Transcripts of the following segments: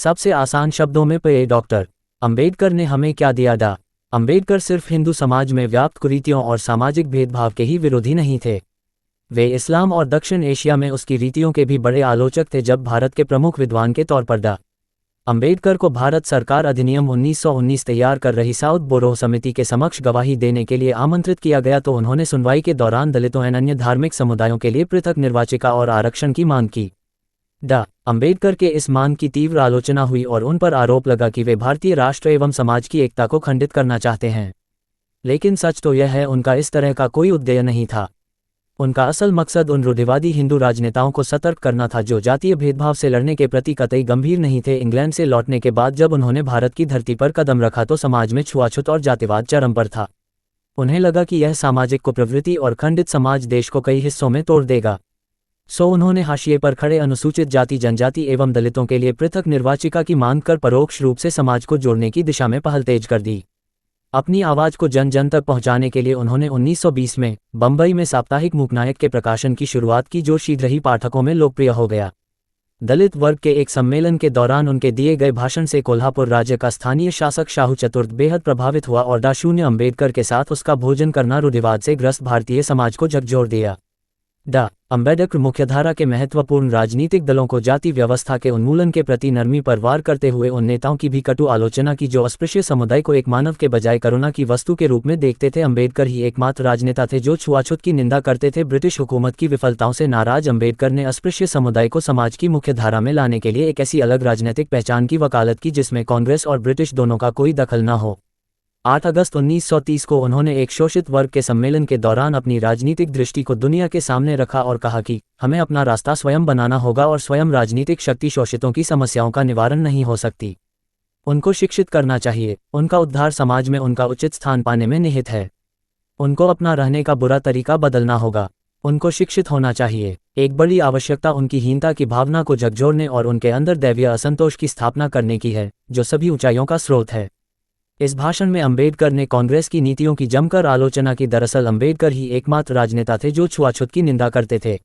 सबसे आसान शब्दों में पे डॉक्टर अंबेडकर ने हमें क्या दिया डा। अंबेडकर सिर्फ हिंदू समाज में व्याप्त कुरीतियों और सामाजिक भेदभाव के ही विरोधी नहीं थे। वे इस्लाम और दक्षिण एशिया में उसकी रीतियों के भी बड़े आलोचक थे। जब भारत के प्रमुख विद्वान के तौर पर डा. अंबेडकर को भारत सरकार अधिनियम 1919 तैयार कर रही साउथ बोरो समिति के समक्ष गवाही देने के लिए आमंत्रित किया गया तो उन्होंने सुनवाई के दौरान दलितों एवं अन्य धार्मिक समुदायों के लिए पृथक निर्वाचिका और आरक्षण की मांग की। डा. अंबेडकर के इस मांग की तीव्र आलोचना हुई और उन पर आरोप लगा कि वे भारतीय राष्ट्र एवं समाज की एकता को खंडित करना चाहते हैं। लेकिन सच तो यह है, उनका इस तरह का कोई उद्देश्य नहीं था। उनका असल मकसद उन रूढ़िवादी हिंदू राजनेताओं को सतर्क करना था जो जातीय भेदभाव से लड़ने के प्रति कतई गंभीर नहीं थे। इंग्लैंड से लौटने के बाद जब उन्होंने भारत की धरती पर कदम रखा तो समाज में छुआछूत और जातिवाद चरम पर था। उन्हें लगा कि यह सामाजिक कुप्रवृत्ति और खंडित समाज देश को कई हिस्सों में तोड़ देगा। सो उन्होंने हाशिए पर खड़े अनुसूचित जाति, जनजाति एवं दलितों के लिए पृथक निर्वाचिका की मांग कर परोक्ष रूप से समाज को जोड़ने की दिशा में पहल तेज कर दी। अपनी आवाज़ को जन जन तक पहुंचाने के लिए उन्होंने 1920 में बंबई में साप्ताहिक मूकनायक के प्रकाशन की शुरुआत की, जो शीघ्र ही पाठकों में लोकप्रिय हो गया। दलित वर्ग के एक सम्मेलन के दौरान उनके दिए गए भाषण से कोल्हापुर राज्य का स्थानीय शासक शाहू चतुर्थ बेहद प्रभावित हुआ और डा. अंबेडकर के साथ उसका भोजन करना रूढ़िवाद से ग्रस्त भारतीय समाज को झकझोर दिया। डा. अंबेडकर मुख्यधारा के महत्वपूर्ण राजनीतिक दलों को जाति व्यवस्था के उन्मूलन के प्रति नरमी पर वार करते हुए उन नेताओं की भी कटु आलोचना की जो अस्पृश्य समुदाय को एक मानव के बजाय करुणा की वस्तु के रूप में देखते थे। अंबेडकर ही एकमात्र राजनेता थे जो छुआछूत की निंदा करते थे। ब्रिटिश हुकूमत की विफलताओं से नाराज अंबेडकर ने अस्पृश्य समुदाय को समाज की मुख्यधारा में लाने के लिए एक ऐसी अलग राजनीतिक पहचान की वकालत की जिसमें कांग्रेस और ब्रिटिश दोनों का कोई दखल न हो। 8 अगस्त 1930 को उन्होंने एक शोषित वर्ग के सम्मेलन के दौरान अपनी राजनीतिक दृष्टि को दुनिया के सामने रखा और कहा कि हमें अपना रास्ता स्वयं बनाना होगा और स्वयं राजनीतिक शक्ति शोषितों की समस्याओं का निवारण नहीं हो सकती। उनको शिक्षित करना चाहिए। उनका उद्धार समाज में उनका उचित स्थान पाने में निहित है। उनको अपना रहने का बुरा तरीका बदलना होगा। उनको शिक्षित होना चाहिए। एक बड़ी आवश्यकता उनकी हीनता की भावना को झकझोरने और उनके अंदर दैवीय असंतोष की स्थापना करने की है, जो सभी ऊंचाइयों का स्रोत है। इस भाषण में अंबेडकर ने कांग्रेस की नीतियों की जमकर आलोचना की। दरअसल अंबेडकर ही एकमात्र राजनेता थे जो छुआछूत की निंदा करते थे।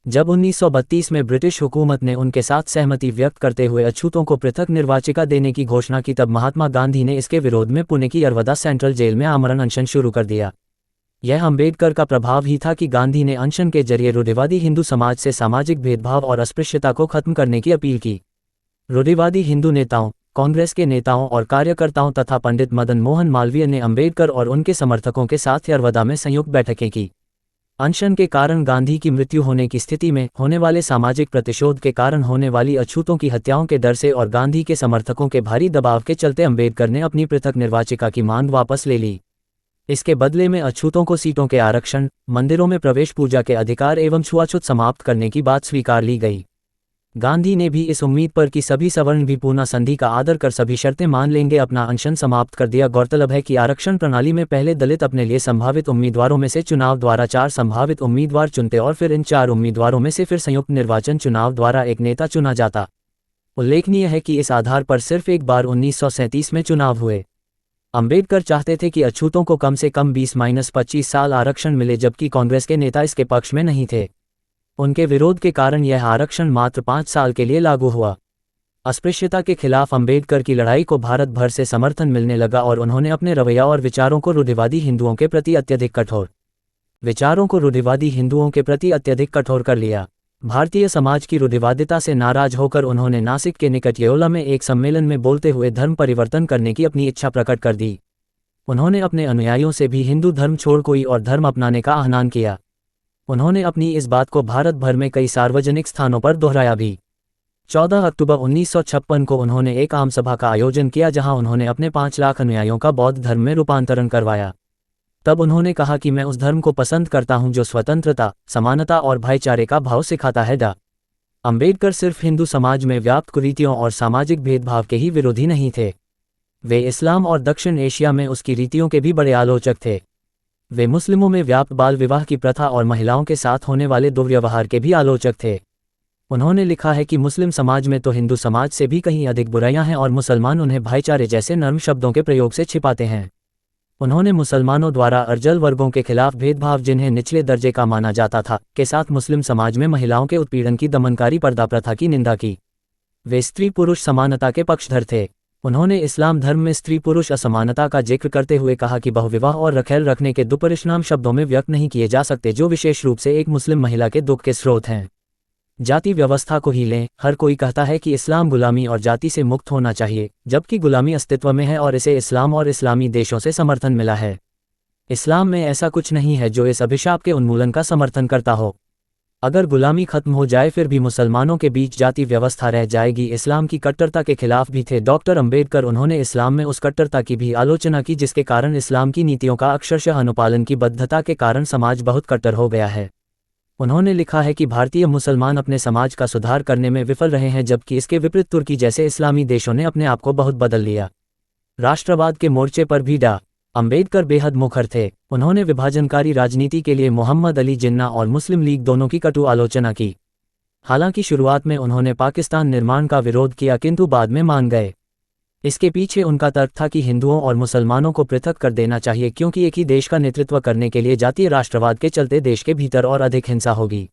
जब 1932 में ब्रिटिश हुकूमत ने उनके साथ सहमति व्यक्त करते हुए अछूतों को पृथक निर्वाचिका देने की घोषणा की, तब महात्मा गांधी ने इसके विरोध में पुणे की यरवदा सेंट्रल जेल में आमरण अनशन शुरू कर दिया। यह अंबेडकर का प्रभाव ही था कि गांधी ने अनशन के जरिए रूढ़िवादी हिंदू समाज से सामाजिक भेदभाव और अस्पृश्यता को खत्म करने की अपील की। रूढ़िवादी हिंदू नेताओं, कांग्रेस के नेताओं और कार्यकर्ताओं तथा पंडित मदन मोहन मालवीय ने अंबेडकर और उनके समर्थकों के साथ यरवदा में संयुक्त बैठकें की। अनशन के कारण गांधी की मृत्यु होने की स्थिति में होने वाले सामाजिक प्रतिशोध के कारण होने वाली अछूतों की हत्याओं के डर से और गांधी के समर्थकों के भारी दबाव के चलते अंबेडकर ने अपनी पृथक निर्वाचिका की मांग वापस ले ली। इसके बदले में अछूतों को सीटों के आरक्षण, मंदिरों में प्रवेश, पूजा के अधिकार एवं छुआछूत समाप्त करने की बात स्वीकार ली गई। गांधी ने भी इस उम्मीद पर कि सभी सवर्ण भी पूना संधि का आदर कर सभी शर्तें मान लेंगे, अपना अनशन समाप्त कर दिया। गौरतलब है कि आरक्षण प्रणाली में पहले दलित अपने लिए संभावित उम्मीदवारों में से चुनाव द्वारा 4 संभावित उम्मीदवार चुनते और फिर इन 4 उम्मीदवारों में से फिर संयुक्त निर्वाचन चुनाव द्वारा एक नेता चुना जाता। उल्लेखनीय है कि इस आधार पर सिर्फ एक बार 1937 में चुनाव हुए। अंबेडकर चाहते थे कि अछूतों को कम से कम 20-25 साल आरक्षण मिले, जबकि कांग्रेस के नेता इसके पक्ष में नहीं थे। उनके विरोध के कारण यह आरक्षण मात्र 5 साल के लिए लागू हुआ। अस्पृश्यता के खिलाफ अंबेडकर की लड़ाई को भारत भर से समर्थन मिलने लगा और उन्होंने अपने रवैया और विचारों को रूढ़िवादी हिंदुओं के प्रति अत्यधिक कठोर कर लिया। भारतीय समाज की रूढ़िवादिता से नाराज होकर उन्होंने नासिक के निकट येओला में एक सम्मेलन में बोलते हुए धर्म परिवर्तन करने की अपनी इच्छा प्रकट कर दी। उन्होंने अपने अनुयायियों से भी हिंदू धर्म छोड़ कोई और धर्म अपनाने का आह्वान किया। उन्होंने अपनी इस बात को भारत भर में कई सार्वजनिक स्थानों पर दोहराया भी। 14 अक्टूबर 1956 को उन्होंने एक आम सभा का आयोजन किया जहां उन्होंने अपने 5 लाख अनुयायियों का बौद्ध धर्म में रूपांतरण करवाया। तब उन्होंने कहा कि मैं उस धर्म को पसंद करता हूं जो स्वतंत्रता, समानता और भाईचारे का भाव सिखाता है। डा. अंबेडकर सिर्फ हिंदू समाज में व्याप्त कुरीतियों और सामाजिक भेदभाव के ही विरोधी नहीं थे। वे इस्लाम और दक्षिण एशिया में उसकी रीतियों के भी बड़े आलोचक थे। वे मुस्लिमों में व्याप्त बाल विवाह की प्रथा और महिलाओं के साथ होने वाले दुर्व्यवहार के भी आलोचक थे। उन्होंने लिखा है कि मुस्लिम समाज में तो हिंदू समाज से भी कहीं अधिक बुराइयां हैं और मुसलमान उन्हें भाईचारे जैसे नर्म शब्दों के प्रयोग से छिपाते हैं। उन्होंने मुसलमानों द्वारा अर्जल वर्गों के खिलाफ भेदभाव, जिन्हें निचले दर्जे का माना जाता था, के साथ मुस्लिम समाज में महिलाओं के उत्पीड़न की दमनकारी पर्दा प्रथा की निंदा की। वे स्त्री पुरुष समानता के पक्षधर थे। उन्होंने इस्लाम धर्म में स्त्री पुरुष असमानता का जिक्र करते हुए कहा कि बहुविवाह और रखेल रखने के दुष्परिणाम शब्दों में व्यक्त नहीं किए जा सकते, जो विशेष रूप से एक मुस्लिम महिला के दुख के स्रोत हैं। जाति व्यवस्था को ही लें, हर कोई कहता है कि इस्लाम गुलामी और जाति से मुक्त होना चाहिए, जबकि गुलामी अस्तित्व में है और इसे इस्लाम और इस्लामी देशों से समर्थन मिला है। इस्लाम में ऐसा कुछ नहीं है जो इस अभिशाप के उन्मूलन का समर्थन करता हो। अगर गुलामी खत्म हो जाए फिर भी मुसलमानों के बीच जाति व्यवस्था रह जाएगी। इस्लाम की कट्टरता के खिलाफ भी थे डॉक्टर अंबेडकर। उन्होंने इस्लाम में उस कट्टरता की भी आलोचना की जिसके कारण इस्लाम की नीतियों का अक्षरशः अनुपालन की बद्धता के कारण समाज बहुत कट्टर हो गया है। उन्होंने लिखा है कि भारतीय मुसलमान अपने समाज का सुधार करने में विफल रहे हैं, जबकि इसके विपरीत तुर्की जैसे इस्लामी देशों ने अपने आप को बहुत बदल लिया। राष्ट्रवाद के मोर्चे पर भी डॉ. अंबेडकर बेहद मुखर थे। उन्होंने विभाजनकारी राजनीति के लिए मोहम्मद अली जिन्ना और मुस्लिम लीग दोनों की कटु आलोचना की। हालांकि शुरुआत में उन्होंने पाकिस्तान निर्माण का विरोध किया, किंतु बाद में मान गए। इसके पीछे उनका तर्क था कि हिंदुओं और मुसलमानों को पृथक कर देना चाहिए, क्योंकि एक ही देश का नेतृत्व करने के लिए जातीय राष्ट्रवाद के चलते देश के भीतर और अधिक हिंसा होगी।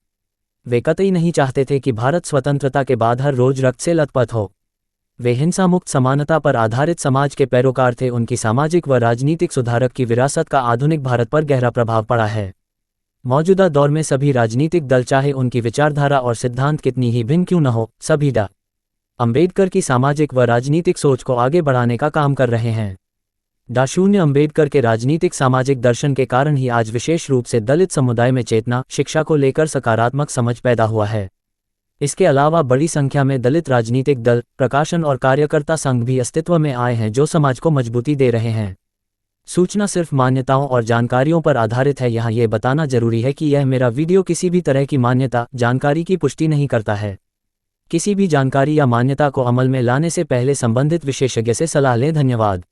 वे कतई नहीं चाहते थे कि भारत स्वतंत्रता के बाद हर रोज रक्त से लथपथ हो। वे हिंसा मुक्त समानता पर आधारित समाज के पैरोकार थे। उनकी सामाजिक व राजनीतिक सुधारक की विरासत का आधुनिक भारत पर गहरा प्रभाव पड़ा है। मौजूदा दौर में सभी राजनीतिक दल, चाहे उनकी विचारधारा और सिद्धांत कितनी ही भिन्न क्यों न हो, सभी डॉ. अंबेडकर की सामाजिक व राजनीतिक सोच को आगे बढ़ाने का काम कर रहे हैं। डॉ. अंबेडकर के राजनीतिक सामाजिक दर्शन के कारण ही आज विशेष रूप से दलित समुदाय में चेतना, शिक्षा को लेकर सकारात्मक समझ पैदा हुआ है। इसके अलावा बड़ी संख्या में दलित राजनीतिक दल, प्रकाशन और कार्यकर्ता संघ भी अस्तित्व में आए हैं जो समाज को मजबूती दे रहे हैं। सूचना सिर्फ मान्यताओं और जानकारियों पर आधारित है। यहाँ ये बताना जरूरी है कि यह मेरा वीडियो किसी भी तरह की मान्यता, जानकारी की पुष्टि नहीं करता है। किसी भी जानकारी या मान्यता को अमल में लाने से पहले संबंधित विशेषज्ञ से सलाह लें। धन्यवाद।